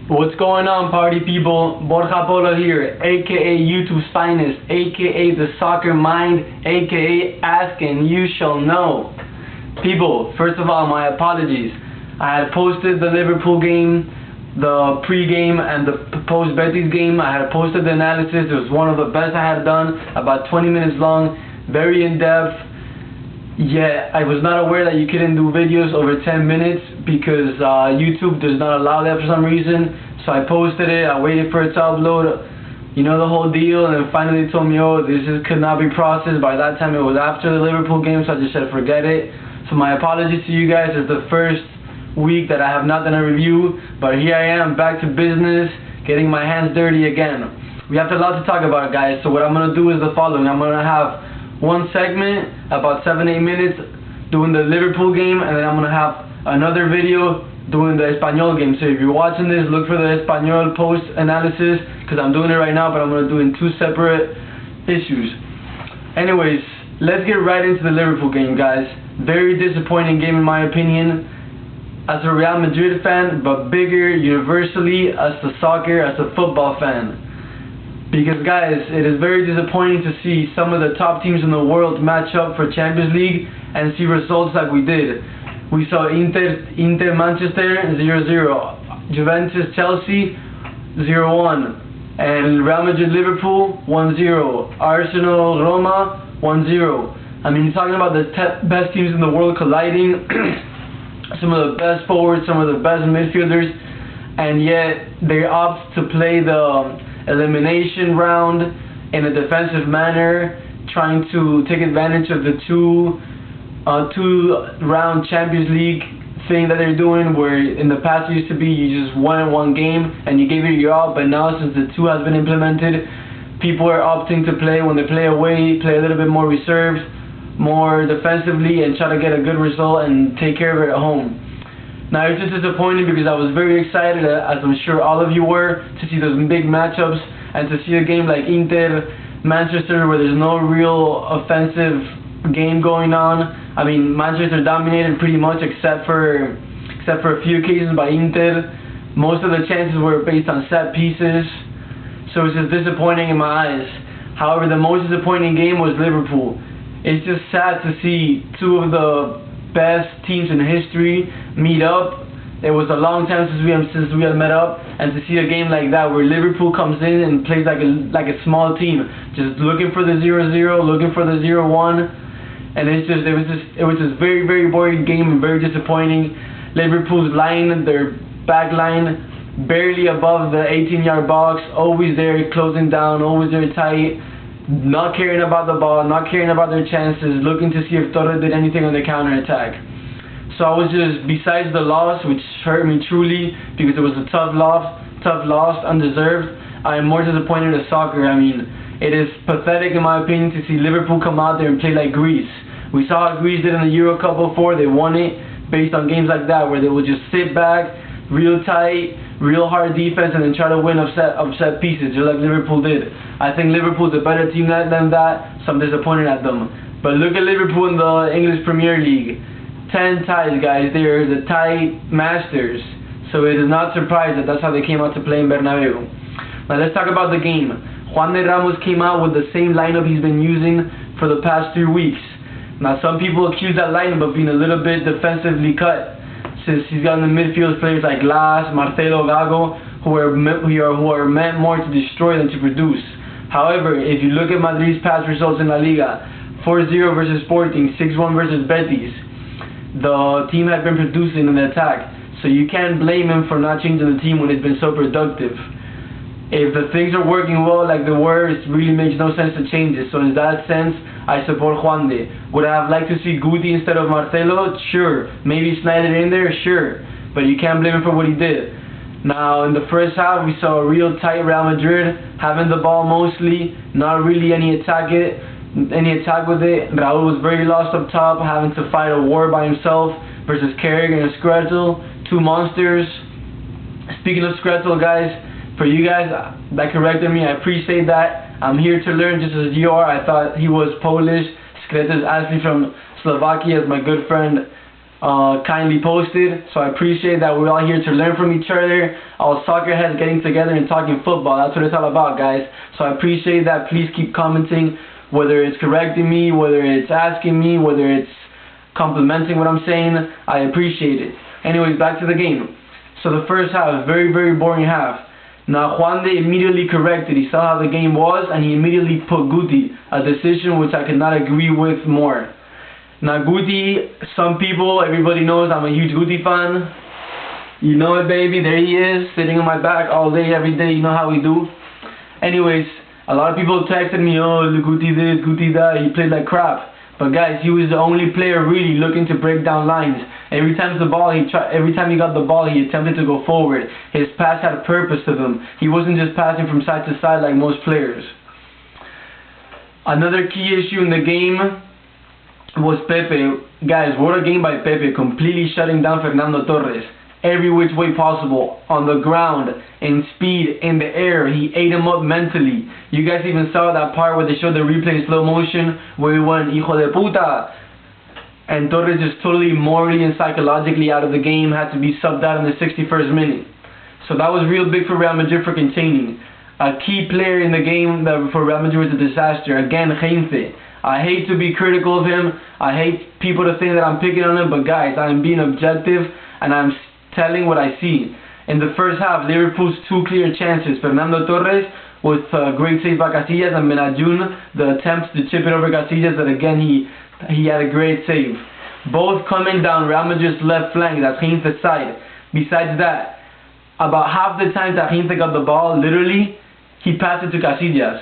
What's going on, party people? Borja Polo here, aka YouTube's finest, aka the soccer mind, aka Ask and You Shall Know. People, first of all, my apologies. I had posted the Liverpool game, the pre-game and the post-Betis game. I had posted the analysis. It was one of the best I had done, about 20 minutes long, very in-depth. Yeah, I was not aware that you couldn't do videos over 10 minutes because YouTube does not allow that for some reason. So I posted it, I waited for it to upload, you know, the whole deal, and then finally they told me, oh, could not be processed. By that time it was after the Liverpool game, so I just said forget it. So my apologies to you guys. It's the first week that I have not done a review, but here I am, back to business, getting my hands dirty again. We have a lot to talk about, guys, so what I'm going to do is the following. I'm going to have one segment, about 7-8 minutes, doing the Liverpool game, and then I'm going to have another video doing the Espanyol game. So if you're watching this, look for the Espanyol post analysis, because I'm doing it right now, but I'm going to do it in two separate issues. Anyways, let's get right into the Liverpool game, guys. Very disappointing game in my opinion, as a Real Madrid fan, but bigger universally as a soccer, as a football fan. Because guys, it is very disappointing to see some of the top teams in the world match up for Champions League and see results like we did. We saw Inter Manchester 0-0, Juventus Chelsea 0-1, and Real Madrid Liverpool 1-0, Arsenal Roma 1-0. I mean, you're talking about the best teams in the world colliding, some of the best forwards, some of the best midfielders, and yet they opt to play the elimination round in a defensive manner, trying to take advantage of the two-round Champions League thing that they're doing, where in the past it used to be you just won one game and you gave it your all, but now since the two has been implemented, people are opting to play, when they play away, play a little bit more reserved, more defensively, and try to get a good result and take care of it at home. Now, it's just disappointing because I was very excited, as I'm sure all of you were, to see those big matchups and to see a game like Inter Manchester where there's no real offensive game going on. I mean, Manchester dominated pretty much except for a few occasions by Inter. Most of the chances were based on set pieces, so it's just disappointing in my eyes. However, the most disappointing game was Liverpool. It's just sad to see two of the best teams in history meet up. It was a long time since we had met up, and to see a game like that where Liverpool comes in and plays like a small team, just looking for the 0-0, looking for the 0-1, and it was just very, very boring game and very disappointing. Liverpool's line, their back line, barely above the 18-yard box, always there closing down, always there tight, not caring about the ball, not caring about their chances, looking to see if Torres did anything on the counter-attack. So I was just, besides the loss, which hurt me truly because it was a tough loss, undeserved, I am more disappointed in soccer. I mean, it is pathetic in my opinion to see Liverpool come out there and play like Greece. We saw how Greece did in the Euro Cup before. They won it based on games like that where they would just sit back, real tight, real hard defense, and then try to win upset pieces, just like Liverpool did. I think Liverpool's a better team than that, so I'm disappointed at them. But look at Liverpool in the English Premier League. 10 ties, guys. They're the tie masters. So it is not surprised that that's how they came out to play in Bernabeu. Now let's talk about the game. Juan de Ramos came out with the same lineup he's been using for the past 3 weeks. Now some people accuse that lineup of being a little bit defensively cut, since he's got in the midfield players like Glass, Marcelo, Gago, who are meant more to destroy than to produce. However, if you look at Madrid's past results in La Liga, 4-0 versus Sporting, 6-1 versus Betis, the team had been producing in the attack, so you can't blame him for not changing the team when it's been so productive. If the things are working well like they were, it really makes no sense to change it. So in that sense, I support Juan de. Would I have liked to see Guti instead of Marcelo? Sure. Maybe slide it in there? Sure. But you can't blame him for what he did. Now, in the first half, we saw a real tight Real Madrid, having the ball mostly, not really any attack with it. Raul was very lost up top, having to fight a war by himself versus Carrigan and Skrettel, two monsters. Speaking of Skrettel, guys, for you guys that corrected me, I appreciate that. I'm here to learn just as you are. I thought he was Polish. Skrettel is actually from Slovakia, as my good friend kindly posted. So I appreciate that we're all here to learn from each other. All soccer heads getting together and talking football. That's what it's all about, guys. So I appreciate that. Please keep commenting, whether it's correcting me, whether it's asking me, whether it's complimenting what I'm saying. I appreciate it. Anyways, back to the game. So the first half, very, very boring half. Now Juan de immediately corrected. He saw how the game was, and he immediately put Guti, a decision which I could not agree with more. Now Guti, some people, everybody knows I'm a huge Guti fan. You know it, baby. There he is, sitting on my back all day, every day. You know how we do. Anyways, a lot of people texted me, oh, Guti this, Guti that. He played like crap. But guys, he was the only player really looking to break down lines. Every time he got the ball, he attempted to go forward. His pass had a purpose to them. He wasn't just passing from side to side like most players. Another key issue in the game was Pepe. Guys, what a game by Pepe, completely shutting down Fernando Torres. Every which way possible, on the ground, in speed, in the air. He ate him up mentally. You guys even saw that part where they showed the replay in slow motion where he went, hijo de puta. And Torres just totally morally and psychologically out of the game, had to be subbed out in the 61st minute. So that was real big for Real Madrid for containing. A key player in the game that for Real Madrid was a disaster. Again, Heinze. I hate to be critical of him. I hate people to think that I'm picking on him, but guys, I'm being objective and I'm telling what I see. In the first half, Liverpool's two clear chances. Fernando Torres with a great save by Casillas, and Benajun, the attempt to chip it over Casillas, that again he had a great save. Both coming down Real Madrid's left flank, that's Heinze's side. Besides that, about half the time that Heinze got the ball, literally, he passed it to Casillas.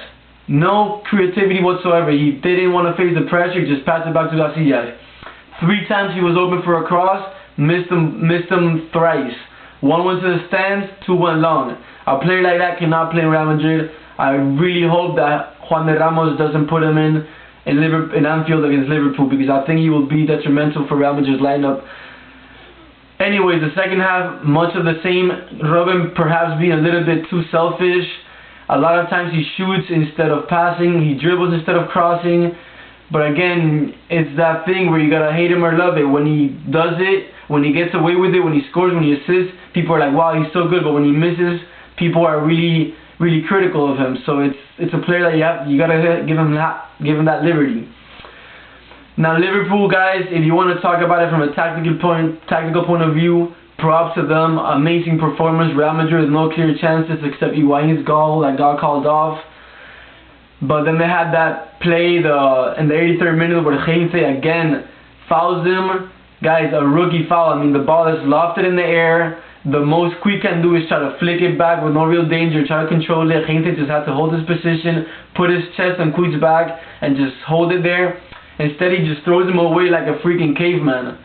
No creativity whatsoever. He didn't want to face the pressure, just passed it back to Casillas. 3 times he was open for a cross, missed them thrice. 1 went to the stands, 2 went long. A player like that cannot play in Real Madrid. I really hope that Juan de Ramos doesn't put him in Anfield against Liverpool, because I think he will be detrimental for Real Madrid's lineup. Anyways, the second half, much of the same. Robin perhaps being a little bit too selfish. A lot of times he shoots instead of passing. He dribbles instead of crossing. But again, it's that thing where you gotta hate him or love it. When he does it, when he gets away with it, when he scores, when he assists, people are like, wow, he's so good. But when he misses, people are really, really critical of him. So it's a player that you gotta give him that liberty. Now Liverpool, guys, if you want to talk about it from a tactical point of view, props to them. Amazing performance. Real Madrid with no clear chances except Higuaín's goal that got called off. But then they had that play in the 83rd minute where Heinze again fouls him. Guys, a rookie foul. I mean, the ball is lofted in the air. The most Cui can do is try to flick it back with no real danger, try to control it. Heinze just had to hold his position, put his chest on Cui's back, and just hold it there. Instead, he just throws him away like a freaking caveman.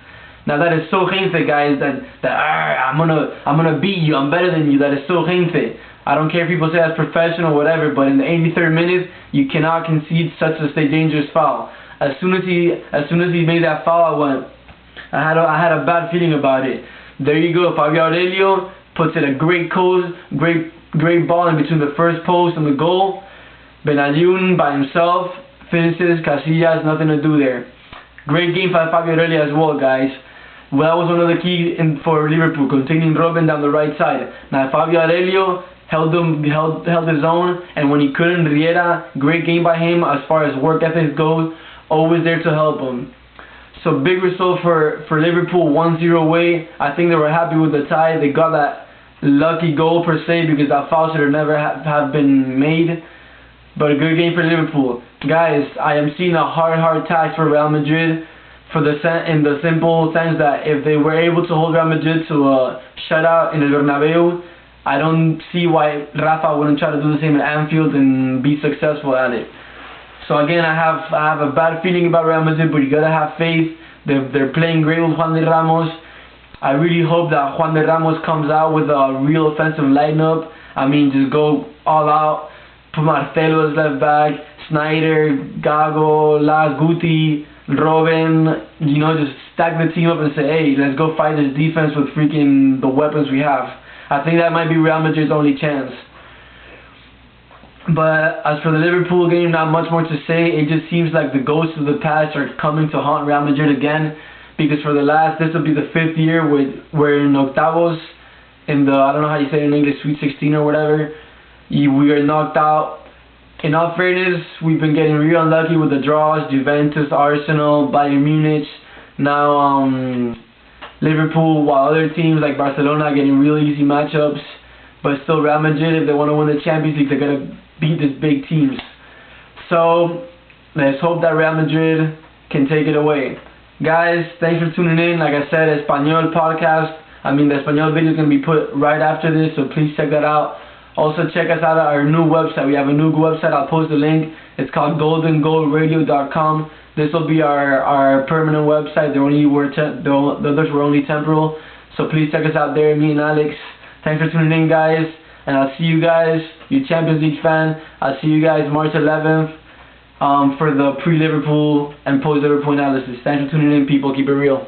Now that is so Heinze, guys, that I'm gonna beat you, I'm better than you. That is so Heinze. I don't care if people say that's professional or whatever, but in the 83rd minute, you cannot concede such a dangerous foul. As soon as he made that foul, I had a bad feeling about it. There you go, Fabio Aurelio puts in a great ball in between the first post and the goal. Benajun by himself finishes. Casillas, nothing to do there. Great game by Fabio Aurelio as well, guys. Well, that was one of the key for Liverpool, containing Robin down the right side. Now Fabio Aurelio held his own, and when he couldn't, Riera, great game by him as far as work ethic goes, always there to help him. So big result for Liverpool, 1-0 away. I think they were happy with the tie. They got that lucky goal per se, because that foul should have never have been made. But a good game for Liverpool. Guys, I am seeing a hard task for Real Madrid in the simple sense that if they were able to hold Real Madrid to a shutout in the Bernabeu, I don't see why Rafa wouldn't try to do the same at Anfield and be successful at it. So again, I have a bad feeling about Real Madrid, but you gotta have faith. They're playing great with Juan de Ramos. I really hope that Juan de Ramos comes out with a real offensive lineup. I mean, just go all out. Put Marcelo as left back, Snyder, Gago, Las, Guti, Robin. You know, just stack the team up and say, hey, let's go fight this defense with freaking the weapons we have. I think that might be Real Madrid's only chance. But as for the Liverpool game, not much more to say. It just seems like the ghosts of the past are coming to haunt Real Madrid again. because for the last, this will be the 5th year we're in octavos, in the, I don't know how you say it in English, Sweet 16 or whatever. We are knocked out. In all fairness, we've been getting real unlucky with the draws. Juventus, Arsenal, Bayern Munich, now Liverpool, while other teams like Barcelona are getting real easy matchups. But still, Real Madrid, if they want to win the Champions League, they're going to beat these big teams. So, let's hope that Real Madrid can take it away. Guys, thanks for tuning in. Like I said, Espanol podcast. The Espanol video is going to be put right after this, so please check that out. Also, check us out at our new website. We have a new website. I'll post the link. It's called goldengoalradio.com. This will be our permanent website. The others were only temporal. So please check us out there, me and Alex. Thanks for tuning in, guys. And I'll see you guys, you Champions League fan. I'll see you guys March 11th for the pre-Liverpool and post-Liverpool analysis. Thanks for tuning in, people. Keep it real.